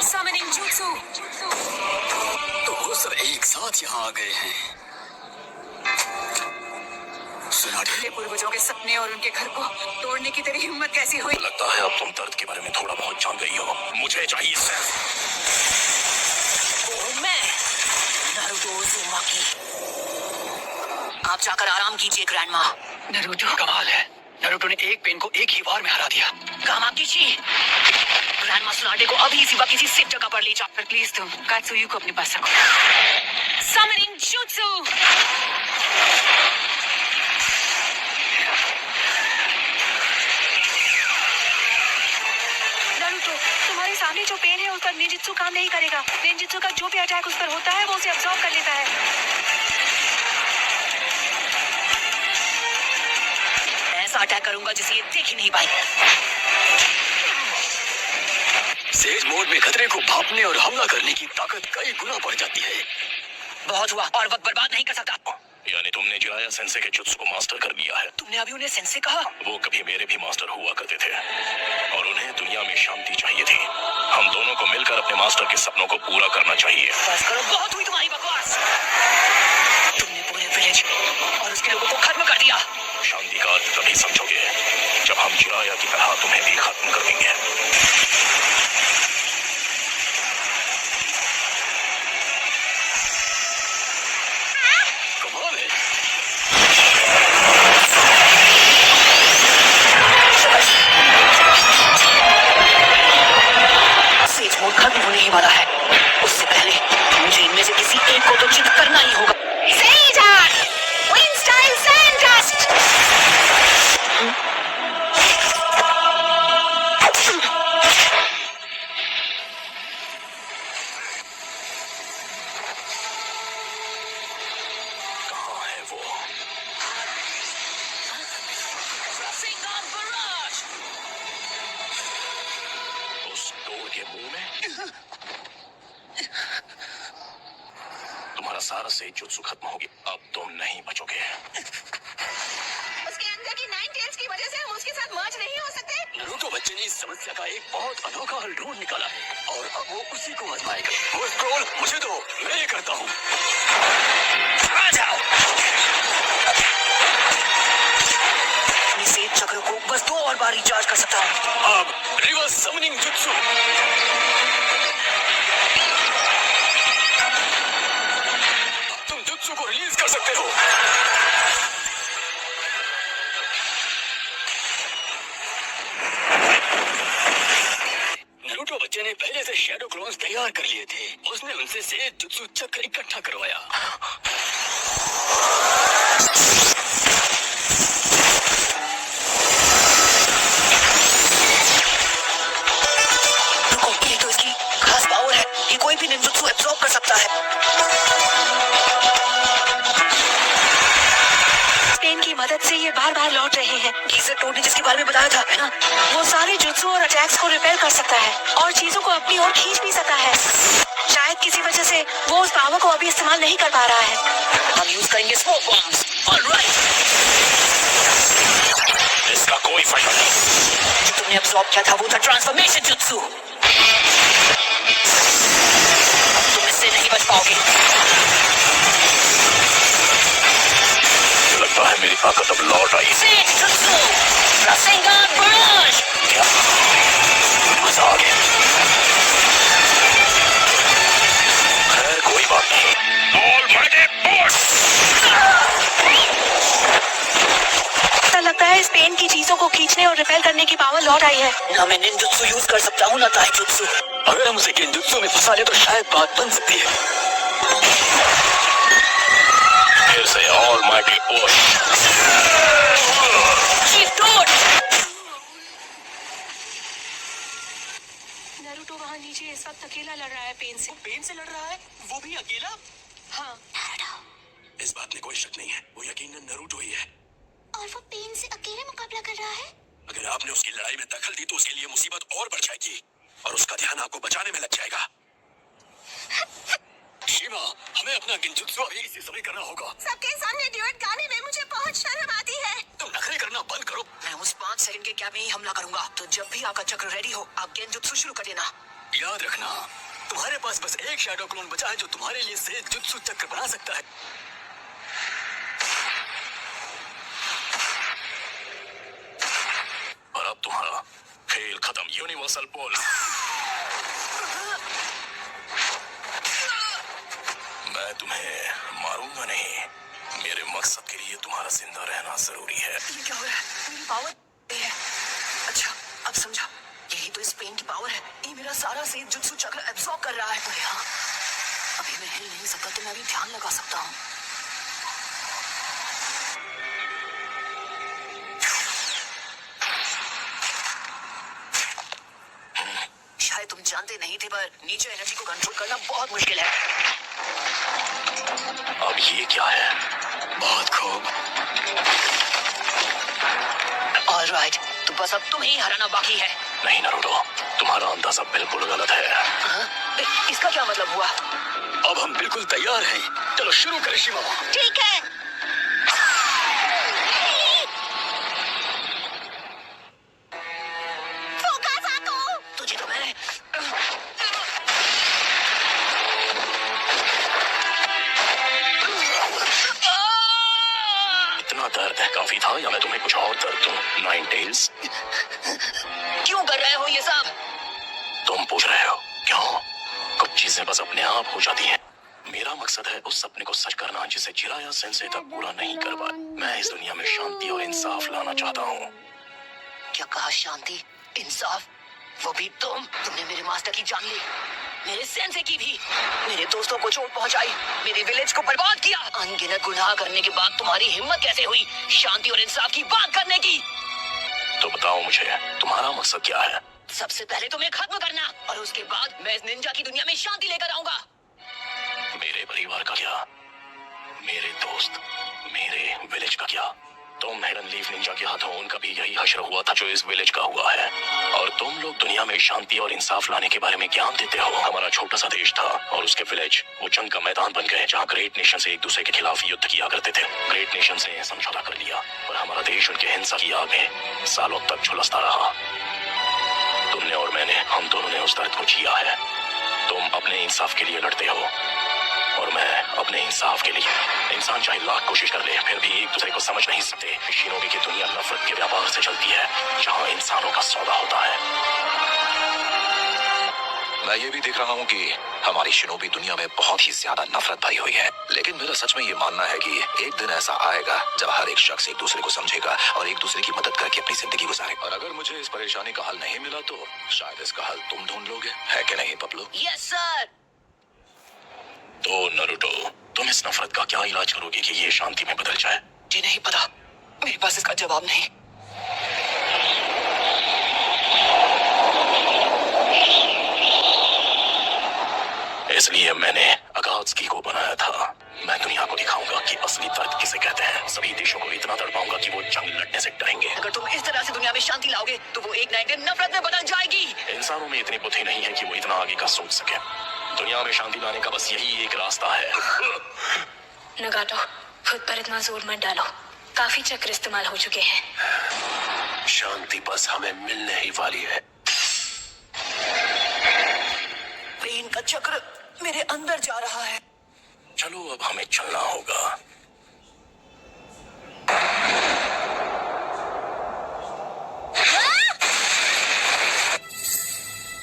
Summoning jutsu. तो वो सब एक साथ यहाँ आ गए हैं। मेरे पूर्वजों के सपने और उनके घर को तोड़ने की तेरी हिम्मत कैसी हुई? लगता है अब तुम दर्द के बारे में थोड़ा बहुत जान गई हो। मुझे चाहिए सिर्फ मैं नारुतो उज़ुमाकी। आप जाकर आराम कीजिए ग्रैंडमा। नारुतो कमाल है। नारुतो ने एक पेन को एक ही बार में हरा दिया। कामाकीची, ग्रैंडमा सुनाडे को अभी सिवा किसी सेफ जगह पर ले जा। पर प्लीज तुम कात्सुयु को अपने पास रखो। Summoning jutsu. तुम्हारे सामने जो पेन है उस पर निंजित्सु काम नहीं करेगा। निंजित्सु का जो भी अटैक उस पर होता है वो उसे अब्सॉर्ब कर लेता है। ऐसा अटैक करूंगा जिसे ये देख ही नहीं पाई। सेज मोड में खतरे को भांपने और हमला करने की ताकत कई गुना बढ़ जाती है। बहुत हुआ और वक्त बर्बाद नहीं कर सकता। यानी तुमने जिराया सेंसे के जुत्सु को मास्टर कर लिया है। तुमने अभी उन्हें सेंसे कहा? वो कभी मेरे भी मास्टर हुआ करते थे और उन्हें दुनिया में शांति चाहिए थी। हम दोनों को मिलकर अपने मास्टर के सपनों को पूरा करना चाहिए। बस करो, बहुत हुई तुम्हारी बकवास। तुमने पूरे विलेज और उसके लोगों को खत्म कर दिया। शांति का अर्थ तभी समझोगे जब हम जिराया की तरह तुम्हें भी खत्म कर देंगे। खत्म होने ही वाला है। उससे पहले मुझे इनमें से किसी एक को तो चित करना ही होगा। कहाँ है वो? उस डोर के मुंह में तुम्हारा सारा से जुत्सु खत्म हो गया। अब तुम नहीं बचोगे। उसके अंदर की 9 टेल्स की वजह से हम उसके साथ मर्ज नहीं हो सकते। नारुतो बच्चे ने इस समस्या का एक बहुत अनोखा हल ढूंढ निकाला है और अब वो उसी को आजमाएगा। वो स्क्रॉल मुझे दो, मैं ये करता हूँ। आ जाओ। इस चक्र को बस 2 और बार रिचार्ज कर सकता हूँ। अब रिवर्स समनिंग जुत्सु। तुम जुत्सु को रिलीज कर सकते हो। नारुतो बच्चे ने पहले से शैडो क्लोन्स तैयार कर लिए थे। उसने उनसे से जुत्सु चक्र इकट्ठा करवाया। ये तो इसकी खास पावर है। ये कोई भी निंजुत्सु एब्सॉर्ब कर सकता है। पेन की मदद से ये बार बार लौट रहे हैं। गीजर टोनी जिसके बारे में बताया था, है ना? वो सारे जुत्सु और अटैक्स को रिपेल कर सकता है और चीजों को अपनी ओर खींच भी सकता है। शायद किसी वजह से वो उस पावर को अभी इस्तेमाल नहीं कर पा रहा है। हम यूज करेंगे स्मोक बॉम्ब्स। ऑलराइट। इसका कोई फायदा नहीं। जो तुमने एब्सॉर्ब किया था वो था ट्रांसफॉर्मेशन जुत्सु। तुम इससे नहीं बच पाओगे। लगता है मेरी ताकत अब लौट आई। क्या मजा आ गया। खैर कोई बात नहीं। ऐसा लगता है इस पेन की चीजों को खींचने और रिपेल करने की पावर लौट आई है। ना मैं निंजुत्सु यूज कर सकता हूँ ना ताइजुत्सु। अगर हम उसे गेंजुत्सु में फंसा ले तो शायद बात बन सकती है। फिर से ऑलमाइटी पुश। नारुतो वहाँ नीचे इस वक्त अकेला लड़ रहा है पेन से। पेन से लड़ रहा है? वो भी अकेला? हाँ। इस बात में कोई शक नहीं है, वो यकीनन नारुतो ही है। और वो पेन से अकेले मुकाबला कर रहा है। अगर आपने उसकी लड़ाई में दखल दी तो उसके लिए मुसीबत और बढ़ जाएगी और उसका ध्यान आपको बचाने में लग जाएगा। शिवा, हमें अपना गेंजुत्सु अभी इसी समय करना होगा। सबके सामने ड्यूएट गाने में मुझे बहुत शर्म आती है। तुम नखरे करना बंद करो। मैं उस 5 5 सेकंड के गैप में ही हमला करूंगा। तो जब भी आपका चक्र रेडी हो, आप गेंजुत्सु शुरू कर देना। याद रखना, तुम्हारे पास बस एक शैडो क्लोन बचा है जो तुम्हारे लिए सेज जुत्सु चक्र बना सकता है। और अब तुम्हारा खेल खत्म। यूनिवर्सल पोल। मैं तुम्हें मारूंगा नहीं। मेरे मकसद के लिए तुम्हारा जिंदा रहना जरूरी है। ये क्या हो रहा है? मेरी पावर है। अच्छा, अब समझा। यही तो इस पेन की पावर है। ये मेरा सारा सेज जुत्सु चक्र एब्सॉर्ब कर रहा है। तो यहाँ अभी मैं हिल नहीं सकता, तो मैं अभी ध्यान लगा सकता हूँ। शायद तुम जानते नहीं थे, पर नीचे एनर्जी को कंट्रोल करना बहुत मुश्किल है। अब ये क्या है? बहुत खूब। ऑलराइट, तो बस अब तुम्हें ही हराना बाकी है। नहीं नारुतो, तुम्हारा अंदाजा बिल्कुल गलत है। हाँ? इसका क्या मतलब हुआ? अब हम बिल्कुल तैयार हैं। चलो शुरू करें शिवा। ठीक है। फोकस आको। तुझे तो मैं इतना दर्द है काफी था, या मैं तुम्हें कुछ और दर्द दूं? नाइन टेल्स, क्यों कर रहे हो ये सब? तुम पूछ रहे हो क्यों? कुछ चीजें बस अपने आप हो जाती हैं। मेरा मकसद है उस सपने को सच करना जिसे जिराया सेंसे तक पूरा नहीं कर पाया। मैं इस दुनिया में शांति और इंसाफ लाना चाहता हूँ। क्या कहा? शांति, इंसाफ? वो भी तुमने मेरे मास्टर की जान ली, मेरे सेंसे की भी, मेरे दोस्तों को चोट पहुंचाई, मेरे विलेज को बर्बाद किया। अनगिनत गुनाह करने के बाद तुम्हारी हिम्मत कैसे हुई शांति और इंसाफ की बात करने की? तो बताओ मुझे, तुम्हारा मकसद क्या है? सबसे पहले तुम्हें खत्म करना, और उसके बाद मैं इस निंजा की दुनिया में शांति लेकर आऊंगा। मेरे परिवार का क्या? मेरे दोस्त, मेरे विलेज का क्या? तुम हिडन लीफ निंजा के हाथों उनका भी यही हश्र हुआ था जो इस विलेज का हुआ है। और तुम लोग दुनिया में शांति और इंसाफ लाने के बारे में ज्ञान देते हो। हमारा छोटा सा देश था और उसके विलेज वो जंग का मैदान बन गए, जहाँ ग्रेट नेशन से एक दूसरे के खिलाफ युद्ध किया करते थे। ग्रेट नेशन से समझौता कर लिया, पर हमारा देश उनके हिंसा की आग में सालों तक झुलसता रहा। तुमने और मैंने, हम दोनों ने उस दर्द को जिया है। तुम अपने इंसाफ के लिए लड़ते हो और मैं अपने इंसाफ के लिए। इंसान चाहे लाख कोशिश कर ले, फिर भी एक दूसरे को समझ नहीं सकते। शिनोबी की दुनिया नफरत के व्यापार से चलती है, जहाँ इंसानों का सौदा होता है। मैं ये भी देख रहा हूँ कि हमारी शिनोबी दुनिया में बहुत ही ज्यादा नफरत भरी हुई है, लेकिन मेरा सच में ये मानना है कि एक दिन ऐसा आएगा जब हर एक शख्स एक दूसरे को समझेगा और एक दूसरे की मदद करके अपनी जिंदगी गुजारेगा। और अगर मुझे इस परेशानी का हल नहीं मिला तो शायद इसका हल तुम ढूंढ लोगे, है कि नहीं बबलू? Yes sir. तो नारुतो, तुम इस नफरत का क्या इलाज करोगे कि ये शांति में बदल जाए? जी नहीं पता, मेरे पास इसका जवाब नहीं। इसलिए मैंने अकात्सुकी को बनाया था। मैं दुनिया को दिखाऊंगा कि असली दर्द किसे कहते हैं। सभी देशों को इतना तड़पाऊंगा कि वो जंग लड़ने से डरेंगे। अगर तुम इस तरह से दुनिया में शांति लाओगे तो वो एक ना एक दिन नफरत में बदल जाएगी। इंसानों में इतनी बुद्धि नहीं है कि वो इतना आगे का सोच सके। दुनिया में शांति लाने का बस यही एक रास्ता है। नगाटो, खुद पर इतना जोर मत डालो। काफी चक्र इस्तेमाल हो चुके हैं। शांति बस हमें मिलने ही वाली है। पेन का चक्र मेरे अंदर जा रहा है। चलो अब हमें चलना होगा।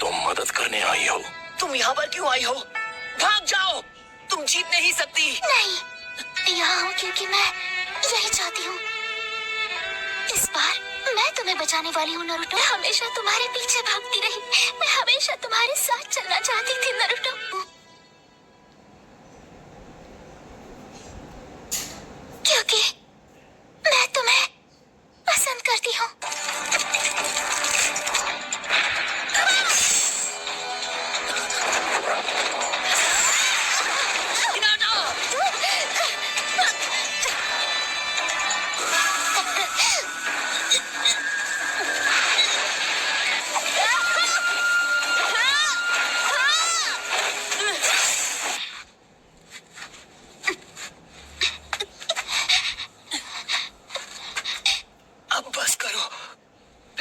तुम मदद करने आई हो? तुम यहाँ पर क्यों आई हो? भाग जाओ, तुम जीत नहीं सकती। नहीं, यहाँ हूँ क्योंकि मैं यही चाहती हूँ। इस बार मैं तुम्हें बचाने वाली हूँ नारुतो। मैं हमेशा तुम्हारे पीछे भागती रही। मैं हमेशा तुम्हारे साथ चलना चाहती थी नारुतो, क्योंकि मैं तुम्हें पसंद करती हूँ।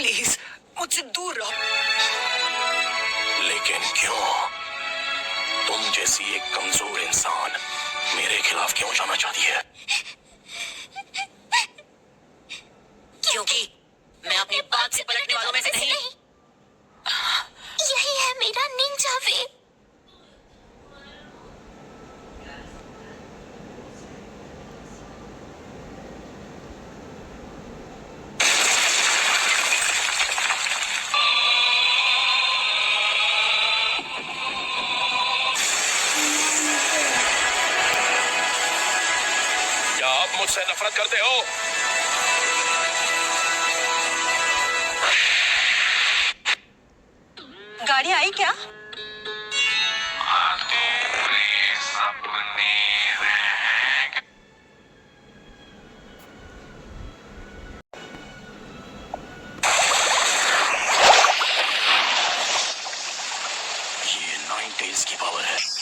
प्लीज मुझसे दूर रहो। लेकिन क्यों? तुम जैसी एक कमजोर इंसान मेरे खिलाफ क्यों जाना चाहती है? क्योंकि मैं अपनी बात से पलटने वालों में से नहीं। यही है मेरा निंजा वे। क्या आप मुझसे नफरत करते हो? गाड़ी आई क्या? ये नाइन टेल्स की पावर है।